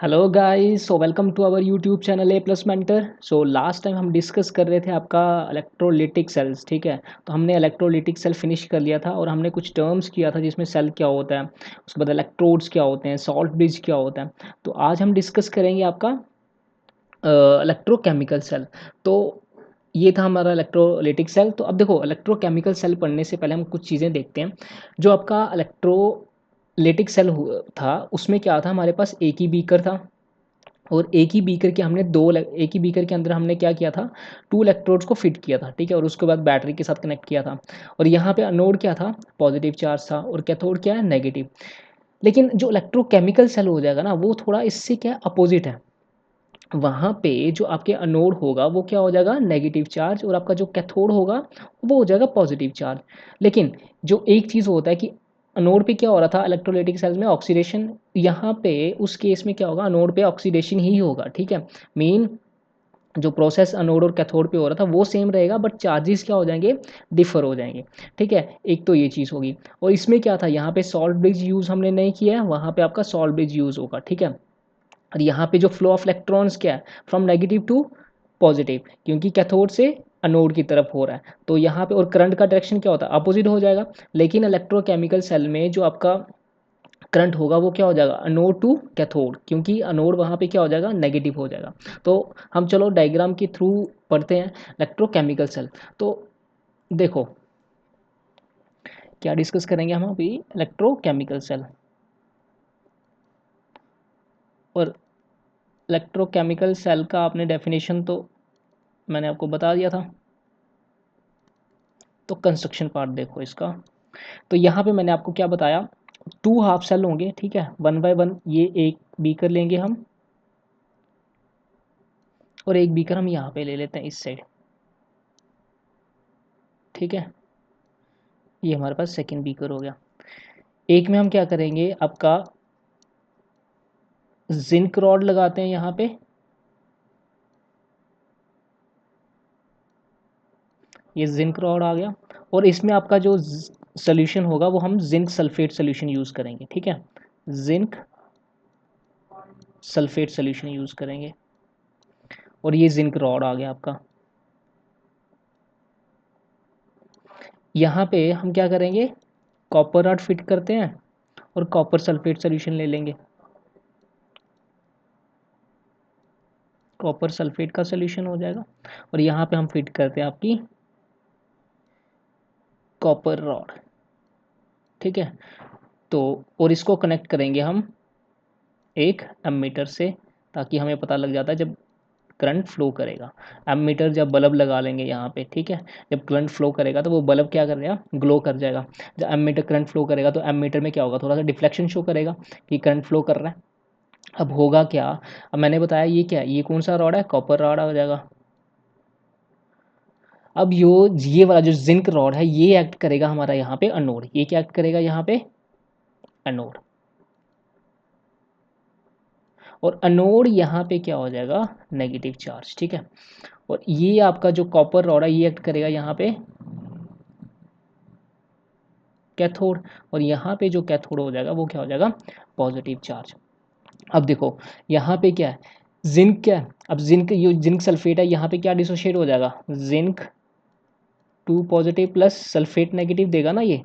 Hello guys, so welcome to our YouTube channel A plus mentor. So last time हम discuss कर रहे थे आपका इलेक्ट्रोलिटिक सेल्स। ठीक है, तो हमने इलेक्ट्रोलिटिक सेल फिनिश कर लिया था और हमने कुछ टर्म्स किया था जिसमें सेल क्या होता है, उसके बाद इलेक्ट्रोड्स क्या होते हैं, सॉल्ट ब्रिज क्या होता है। तो आज हम डिस्कस करेंगे आपका इलेक्ट्रोकेमिकल सेल। तो ये था हमारा इलेक्ट्रोलिटिक सेल। तो अब देखो, इलेक्ट्रोकेमिकल सेल पढ़ने से पहले हम कुछ चीज़ें देखते हैं। जो आपका इलेक्ट्रोलिटिक सेल था उसमें क्या था, हमारे पास एक ही बीकर था और एक ही बीकर के अंदर हमने क्या किया था, टू इलेक्ट्रोड्स को फिट किया था। ठीक है, और उसके बाद बैटरी के साथ कनेक्ट किया था। और यहाँ पे अनोड क्या था, पॉजिटिव चार्ज था, और कैथोड क्या है, नेगेटिव। लेकिन जो इलेक्ट्रोकेमिकल सेल हो जाएगा ना, वो थोड़ा इससे क्या अपोजिट है। वहाँ पे जो आपके अनोड होगा वो क्या हो जाएगा, नेगेटिव चार्ज, और आपका जो कैथोड होगा वो हो जाएगा पॉजिटिव चार्ज। लेकिन जो एक चीज़ होता है कि अनोड पे क्या हो रहा था इलेक्ट्रोलाइटिक सेल्स में, ऑक्सीडेशन। यहाँ पे उस केस में क्या होगा, अनोड पे ऑक्सीडेशन ही होगा। ठीक है, मेन जो प्रोसेस अनोड और कैथोड पे हो रहा था वो सेम रहेगा, बट चार्जेस क्या हो जाएंगे, डिफर हो जाएंगे। ठीक है, एक तो ये चीज़ होगी। और इसमें क्या था, यहाँ पे सॉल्ट ब्रिज यूज़ हमने नहीं किया है, वहाँ पे आपका सॉल्ट ब्रिज यूज़ होगा। ठीक है, और यहाँ पे जो फ्लो ऑफ इलेक्ट्रॉन्स क्या है, फ्रॉम नेगेटिव टू पॉजिटिव, क्योंकि कैथोड से अनोड की तरफ हो रहा है। तो यहाँ पे और करंट का डायरेक्शन क्या होता है, अपोजिट हो जाएगा। लेकिन इलेक्ट्रोकेमिकल सेल में जो आपका करंट होगा वो क्या हो जाएगा, अनोड टू कैथोड, क्योंकि अनोड वहाँ पे क्या हो जाएगा, नेगेटिव हो जाएगा। तो हम चलो डायग्राम के थ्रू पढ़ते हैं इलेक्ट्रोकेमिकल सेल। तो देखो क्या डिस्कस करेंगे हम अभी, इलेक्ट्रोकेमिकल सेल। और इलेक्ट्रोकेमिकल सेल का आपने डेफिनेशन तो मैंने आपको बता दिया था। तो कंस्ट्रक्शन पार्ट देखो इसका। तो यहाँ पे मैंने आपको क्या बताया, टू हाफ सेल होंगे। ठीक है, वन बाय वन ये एक बीकर लेंगे हम, और एक बीकर हम यहाँ पे ले लेते हैं इस साइड। ठीक है, ये हमारे पास सेकंड बीकर हो गया। एक में हम क्या करेंगे, आपका जिंक रॉड लगाते हैं यहाँ पे। ये जिंक रॉड आ गया, और इसमें आपका जो सोल्यूशन होगा वो हम जिंक सल्फेट सोल्यूशन यूज़ करेंगे। ठीक है, जिंक सल्फेट सोल्यूशन यूज़ करेंगे, और ये जिंक रॉड आ गया आपका। यहाँ पे हम क्या करेंगे, कॉपर रॉड फिट करते हैं और कॉपर सल्फेट सोल्यूशन ले लेंगे। कॉपर सल्फेट का सोल्यूशन हो जाएगा, और यहाँ पे हम फिट करते हैं आपकी कॉपर रॉड। ठीक है, तो और इसको कनेक्ट करेंगे हम एक एमीटर से, ताकि हमें पता लग जाता है जब करंट फ्लो करेगा। एमीटर जब बल्ब लगा लेंगे यहाँ पे। ठीक है, जब करंट फ्लो करेगा तो वो बल्ब क्या करेगा, ग्लो कर जाएगा। जब एमीटर करंट फ्लो करेगा तो एमीटर में क्या होगा, थोड़ा सा डिफ्लेक्शन शो करेगा कि करंट फ्लो कर रहा है। अब होगा क्या, अब मैंने बताया ये क्या है, ये कौन सा रॉड है, कॉपर रॉड हो जाएगा। अब ये वाला जो जिंक रॉड है ये एक्ट करेगा हमारा यहाँ पे अनोड। ये क्या एक्ट करेगा यहाँ पे, अनोड। और अनोड यहाँ पे क्या हो जाएगा, नेगेटिव चार्ज। ठीक है, और ये आपका जो कॉपर रॉड है ये एक्ट करेगा यहाँ पे कैथोड, और यहाँ पे जो कैथोड हो जाएगा वो क्या हो जाएगा, पॉजिटिव चार्ज। अब देखो यहाँ पे क्या है, जिंक क्या है, अब जिंक, ये जिंक सल्फेट है, यहाँ पे क्या डिसोशिएट हो जाएगा, zinc two positive plus sulphate negative देगा ना ये।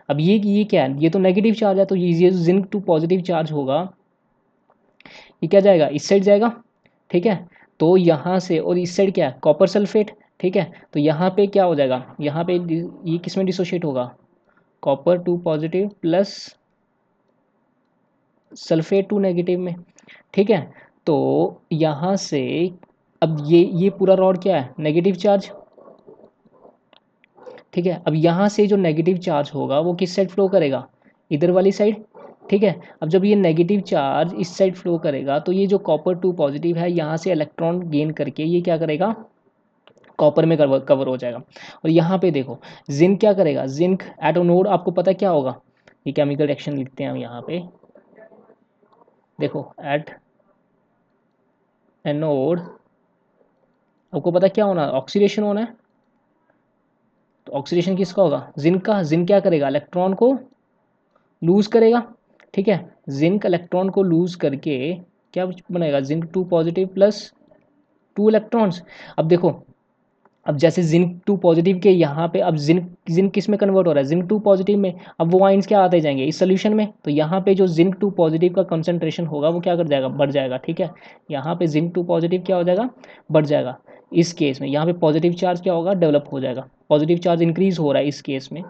अब ये क्या है, ये तो नेगेटिव चार्ज है, तो ये जिंक टू पॉजिटिव चार्ज होगा, ये क्या जाएगा, इस साइड जाएगा। ठीक है, तो यहाँ से, और इस साइड क्या है, कॉपर सल्फेट। ठीक है, तो यहाँ पे क्या हो जाएगा, यहाँ पे ये किस में डिसोशिएट होगा, copper two positive plus sulphate two negative में। ठीक है, तो यहाँ से अब ये पूरा रॉड क्या है, नेगेटिव चार्ज। ठीक है, अब यहाँ से जो नेगेटिव चार्ज होगा वो किस साइड फ्लो करेगा, इधर वाली साइड। ठीक है, अब जब ये नेगेटिव चार्ज इस साइड फ्लो करेगा तो ये जो कॉपर टू पॉजिटिव है यहाँ से इलेक्ट्रॉन गेन करके ये क्या करेगा, कॉपर में कवर हो जाएगा। और यहाँ पे देखो, जिंक क्या करेगा, जिंक एटोनोड, आपको पता है क्या होगा, ये केमिकल रिएक्शन लिखते हैं हम यहाँ पे। देखो एट एनोड, आपको पता है क्या होना है, ऑक्सीडेशन होना है। तो ऑक्सीडेशन किसका होगा, जिंक का। जिंक क्या करेगा, इलेक्ट्रॉन को लूज करेगा। ठीक है, जिंक इलेक्ट्रॉन को लूज करके क्या बनेगा, जिंक 2 पॉजिटिव प्लस 2 इलेक्ट्रॉन्स। अब देखो, अब जैसे जिंक 2 पॉजिटिव के यहाँ पे अब जिंक जिंक किस में कन्वर्ट हो रहा है, जिंक 2 पॉजिटिव में। अब वो आइंस क्या आते जाएंगे इस सोल्यूशन में, तो यहाँ पे जो जिंक 2 पॉजिटिव का कंसंट्रेशन होगा वो क्या कर जाएगा, बढ़ जाएगा। ठीक है, यहाँ पे जिंक 2 पॉजिटिव क्या हो जाएगा, बढ़ जाएगा। इस केस में यहाँ पे पॉजिटिव चार्ज क्या होगा, डेवलप हो जाएगा, पॉजिटिव चार्ज इंक्रीज हो रहा है इस केस में।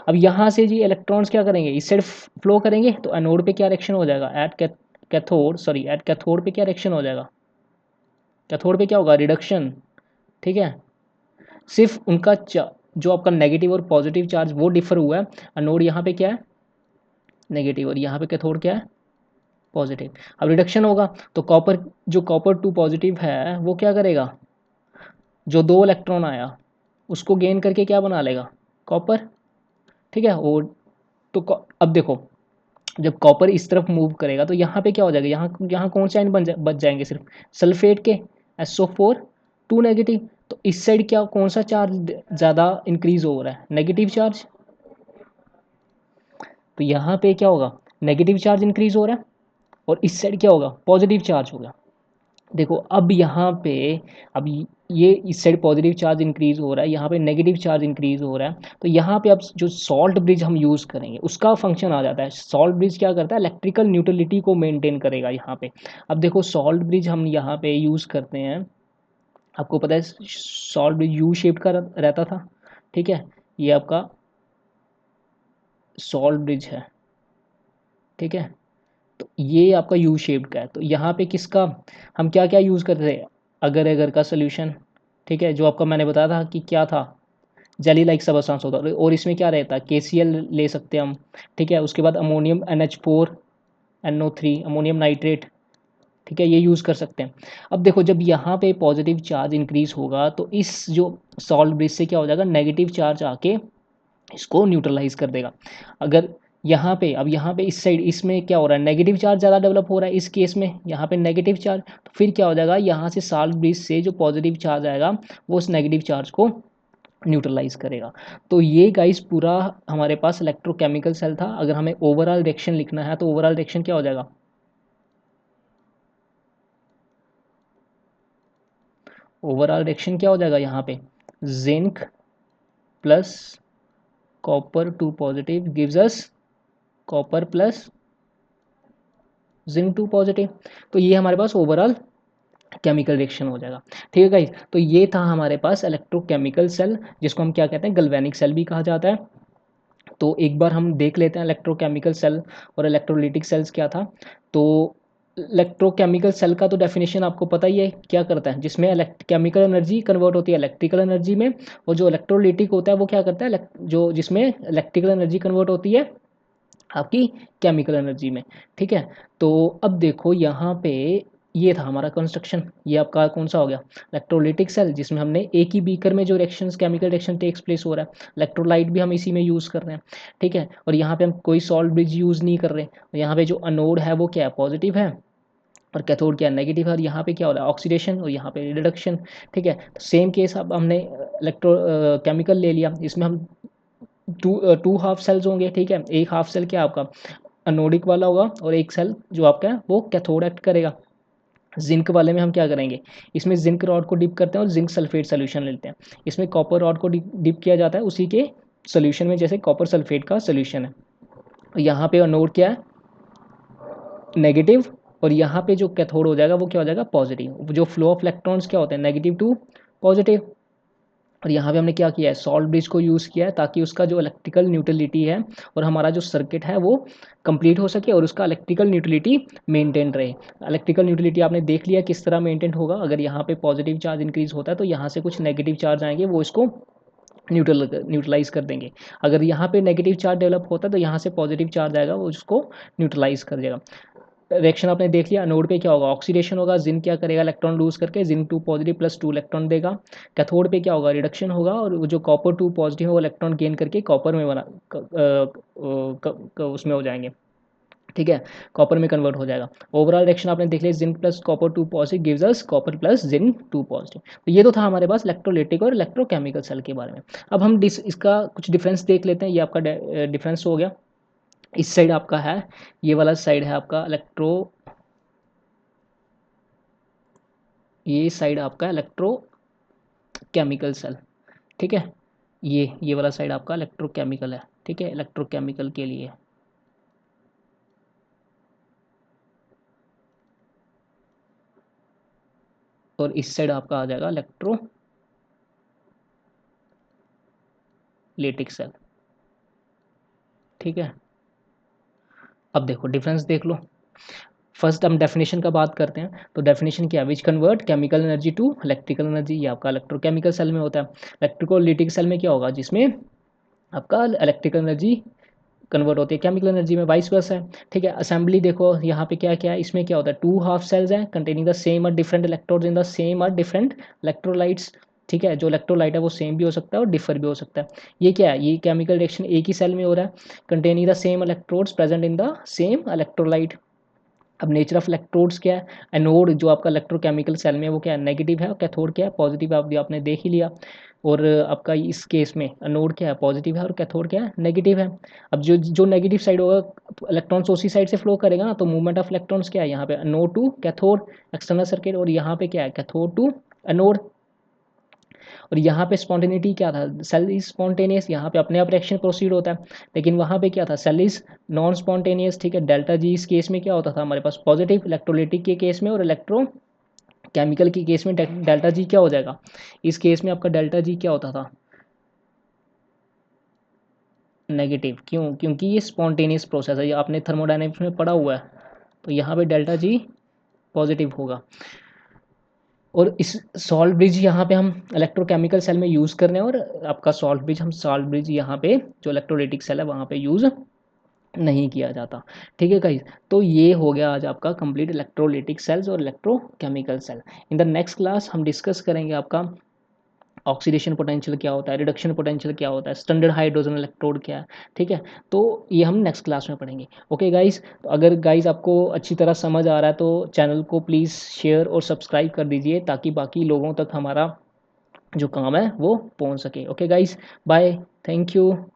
अब यहाँ से जी इलेक्ट्रॉन्स क्या करेंगे, इस साइड फ्लो करेंगे, तो एनोड पे क्या रिएक्शन हो जाएगा, एट कैथोड पे क्या रिएक्शन हो जाएगा, कैथोड पे क्या होगा, रिडक्शन। ठीक है, सिर्फ उनका जो आपका नेगेटिव और पॉजिटिव चार्ज वो डिफर हुआ है। एनोड यहाँ पे क्या है, नेगेटिव, और यहाँ पे कैथोड क्या है, पॉजिटिव। अब रिडक्शन होगा तो कॉपर 2 पॉजिटिव है वो क्या करेगा, जो 2 इलेक्ट्रॉन आया उसको गेन करके क्या बना लेगा, कॉपर। ठीक है, और तो अब देखो, जब कॉपर इस तरफ मूव करेगा तो यहाँ पे क्या हो जाएगा, यहाँ यहाँ कौन से आयन बच जाएंगे, सिर्फ सल्फेट के, SO4 2 नेगेटिव। तो इस साइड क्या, कौन सा चार्ज ज़्यादा इंक्रीज हो रहा है, नेगेटिव चार्ज। तो यहाँ पे क्या होगा, नेगेटिव चार्ज इंक्रीज हो रहा है, और इस साइड क्या होगा, पॉजिटिव चार्ज होगा। देखो अब यहाँ पे, अब ये इस साइड पॉजिटिव चार्ज इंक्रीज हो रहा है, यहाँ पे नेगेटिव चार्ज इंक्रीज हो रहा है। तो यहाँ पे अब जो सॉल्ट ब्रिज हम यूज़ करेंगे उसका फंक्शन आ जाता है। सॉल्ट ब्रिज क्या करता है, इलेक्ट्रिकल न्यूट्रलिटी को मेंटेन करेगा यहाँ पे। अब देखो सॉल्ट ब्रिज हम यहाँ पे यूज़ करते हैं, आपको पता है सॉल्ट ब्रिज यू शेप का रहता था। ठीक है, ये आपका सॉल्ट ब्रिज है। ठीक है, तो ये आपका यू शेप्ड का है। तो यहाँ पे किसका, हम क्या क्या यूज़ करते थे, अगर अगर का सोल्यूशन। ठीक है, जो आपका मैंने बताया था कि क्या था, जेली लाइक सबस्टांस होता है, और इसमें क्या रहता है, KCl ले सकते हैं हम। ठीक है, उसके बाद ammonium NH4 NO3 ammonium nitrate. ठीक है, ये यूज़ कर सकते हैं। अब देखो जब यहाँ पे पॉजिटिव चार्ज इंक्रीज होगा तो इस जो सॉल्ट ब्रिज से क्या हो जाएगा, नेगेटिव चार्ज आके इसको न्यूट्रलाइज कर देगा। अगर यहाँ पे, अब यहाँ पे इस साइड इसमें क्या हो रहा है, नेगेटिव चार्ज ज़्यादा डेवलप हो रहा है इस केस में, यहाँ पे नेगेटिव चार्ज, तो फिर क्या हो जाएगा, यहाँ से सॉल्ट ब्रिज से जो पॉजिटिव चार्ज आएगा वो उस नेगेटिव चार्ज को न्यूट्रलाइज करेगा। तो ये गाइस पूरा हमारे पास इलेक्ट्रोकेमिकल सेल था। अगर हमें ओवरऑल रिएक्शन लिखना है तो ओवरऑल रिएक्शन क्या हो जाएगा, ओवरऑल रिएक्शन क्या हो जाएगा यहाँ पे, zinc plus copper 2 positive gives us copper plus zinc 2 positive. तो ये हमारे पास ओवरऑल केमिकल रिएक्शन हो जाएगा। ठीक है गाइस, तो ये था हमारे पास इलेक्ट्रोकेमिकल सेल, जिसको हम क्या कहते हैं, गल्वेनिक सेल भी कहा जाता है। तो एक बार हम देख लेते हैं इलेक्ट्रोकेमिकल सेल और इलेक्ट्रोलिटिक सेल्स क्या था। तो इलेक्ट्रोकेमिकल सेल का तो डेफिनेशन आपको पता ही है, क्या करता है, जिसमें केमिकल एनर्जी कन्वर्ट होती है इलेक्ट्रिकल एनर्जी में। और जो इलेक्ट्रोलिटिक होता है वो क्या करता है, जो जिसमें इलेक्ट्रिकल एनर्जी कन्वर्ट होती है आपकी केमिकल एनर्जी में। ठीक है, तो अब देखो यहाँ पे ये था हमारा कंस्ट्रक्शन, ये आपका कौन सा हो गया, इलेक्ट्रोलिटिक सेल, जिसमें हमने एक ही बीकर में जो reactions chemical reaction takes place हो रहा है, इलेक्ट्रोलाइट भी हम इसी में यूज़ कर रहे हैं। ठीक है, और यहाँ पे हम कोई सॉल्ट ब्रिज यूज़ नहीं कर रहे, और यहाँ पे जो अनोड है वो क्या है, पॉजिटिव है, और कैथोड क्या नेगेटिव है। और यहाँ पे क्या हो रहा है, ऑक्सीडेशन, और यहाँ पे रिडक्शन। ठीक है, तो सेम केस अब हमने इलेक्ट्रो केमिकल ले लिया, इसमें हम टू हाफ सेल्स होंगे। ठीक है, एक हाफ सेल क्या आपका अनोडिक वाला होगा, और एक सेल जो आपका है वो कैथोड एक्ट करेगा। जिंक वाले में हम क्या करेंगे, इसमें जिंक रॉड को डिप करते हैं और जिंक सल्फेट सोल्यूशन लेते हैं। इसमें कॉपर रॉड को डिप किया जाता है उसी के सोल्यूशन में, जैसे कॉपर सल्फेट का सोल्यूशन है। और यहाँ पे अनोड क्या है, नेगेटिव, और यहाँ पे जो कैथोड हो जाएगा वो क्या हो जाएगा, पॉजिटिव। जो फ्लो ऑफ इलेक्ट्रॉन्स क्या होते हैं, नेगेटिव टू पॉजिटिव। और यहाँ पे हमने क्या किया है, सॉल्ट ब्रिज को यूज़ किया है, ताकि उसका जो इलेक्ट्रिकल न्यूट्रलिटी है और हमारा जो सर्किट है वो कंप्लीट हो सके और उसका इलेक्ट्रिकल न्यूट्रलिटी मेंटेन रहे। इलेक्ट्रिकल न्यूट्रलिटी आपने देख लिया किस तरह मेंटेन होगा, अगर यहाँ पे पॉजिटिव चार्ज इंक्रीज होता है तो यहाँ से कुछ नेगेटिव चार्ज आएंगे, वो इसको न्यूट्रलाइज कर देंगे। अगर यहाँ पे नेगेटिव चार्ज डेवलप होता है तो यहाँ से पॉजिटिव चार्ज आएगा, वो उसको न्यूट्रलाइज कर देगा। रिएक्शन आपने देख लिया, एनोड पे क्या होगा, ऑक्सीडेशन होगा, जिंक क्या करेगा, इलेक्ट्रॉन लूज करके जिंक 2 पॉजिटिव प्लस 2 इलेक्ट्रॉन देगा। कैथोड पे क्या होगा, रिडक्शन होगा, और वो जो कॉपर 2 पॉजिटिव है वो इलेक्ट्रॉन गेन करके कॉपर में उसमें हो जाएंगे। ठीक है, कॉपर में कन्वर्ट हो जाएगा। ओवरऑल रिएक्शन आपने देख लिया, zinc plus copper 2 positive gives us copper plus zinc 2 positive. तो ये तो था हमारे पास इलेक्ट्रोलिटिक और इलेक्ट्रोकेमिकल सेल के बारे में। अब हम इसका कुछ डिफरेंस देख लेते हैं, ये आपका डिफरेंस हो गया। इस साइड आपका है, ये वाला साइड है आपका ये साइड आपका इलेक्ट्रोकेमिकल सेल, ठीक है। ये वाला साइड आपका इलेक्ट्रोकेमिकल है, ठीक है, इलेक्ट्रोकेमिकल के लिए। और इस साइड आपका आ जाएगा इलेक्ट्रोलाइटिक सेल, ठीक है। अब देखो डिफरेंस देख लो। फर्स्ट हम डेफिनेशन का बात करते हैं, तो डेफिनेशन क्या है, which convert chemical energy to electrical energy. ये आपका इलेक्ट्रोकेमिकल सेल में होता है। इलेक्ट्रिकोलाइटिक सेल में क्या होगा, जिसमें आपका इलेक्ट्रिकल एनर्जी कन्वर्ट होती है केमिकल एनर्जी में, वाइस वर्सा है, ठीक है। असेंबली देखो यहाँ पे क्या क्या है, इसमें क्या होता है, टू हाफ सेल्स हैं कंटेनिंग द सेम और different electrodes in the same और डिफरेंट इलेक्ट्रोलाइट्स, ठीक है। जो इलेक्ट्रोलाइट है वो सेम भी हो सकता है और डिफर भी हो सकता है। ये क्या है, ये केमिकल रिएक्शन एक ही सेल में हो रहा है, containing the same electrodes present in the same electrolyte. अब नेचर ऑफ इलेक्ट्रोड्स क्या है, एनोड जो आपका इलेक्ट्रोकेमिकल सेल में है वो क्या है, नेगेटिव है, और कैथोड क्या है, पॉजिटिव है, आपने देख ही लिया। और आपका इस केस में एनोड क्या है, पॉजिटिव है, और कैथोड क्या है, नेगेटिव है। अब जो जो नेगेटिव साइड होगा, इलेक्ट्रॉन्स उसी साइड से फ्लो करेगा ना, तो मूवमेंट ऑफ इलेक्ट्रॉन्स क्या है यहाँ पे, anode to cathode external circuit, और यहाँ पे क्या है, कैथोड टू एनोड। और यहाँ पे स्पॉन्टेनिटी क्या था, सेल इज स्पॉन्टेनियस, यहाँ पे अपने आप रिएक्शन प्रोसीड होता है। लेकिन वहाँ पे क्या था, सेल इज नॉन स्पॉन्टेनियस, ठीक है। डेल्टा जी इस केस में क्या होता था हमारे पास, पॉजिटिव इलेक्ट्रोलिटिक के केस में, और इलेक्ट्रो केमिकल के केस में डेल्टा जी क्या हो जाएगा, इस केस में आपका डेल्टा जी क्या होता था, नेगेटिव। क्यों, क्योंकि ये स्पॉन्टेनियस प्रोसेस है, ये आपने थर्मोडायनेमिक्स में पढ़ा हुआ है। तो यहाँ पे डेल्टा जी पॉजिटिव होगा। और इस सॉल्ट ब्रिज यहाँ पे हम इलेक्ट्रोकेमिकल सेल में यूज़ कर रहे हैं, और आपका सॉल्ट ब्रिज, हम सॉल्ट ब्रिज यहाँ पे जो इलेक्ट्रोलाइटिक सेल है वहाँ पे यूज़ नहीं किया जाता, ठीक है गाइस। तो ये हो गया आज आपका कंप्लीट इलेक्ट्रोलाइटिक सेल्स और electrochemical cell. In the next class हम डिस्कस करेंगे आपका ऑक्सीडेशन पोटेंशियल क्या होता है, रिडक्शन पोटेंशियल क्या होता है, स्टैंडर्ड हाइड्रोजन इलेक्ट्रोड क्या है, ठीक है। तो ये हम नेक्स्ट क्लास में पढ़ेंगे। ओके गाइस, तो अगर गाइस आपको अच्छी तरह समझ आ रहा है तो चैनल को प्लीज़ शेयर और सब्सक्राइब कर दीजिए, ताकि बाकी लोगों तक हमारा जो काम है वो पहुंच सके। Okay guys, bye, thank you.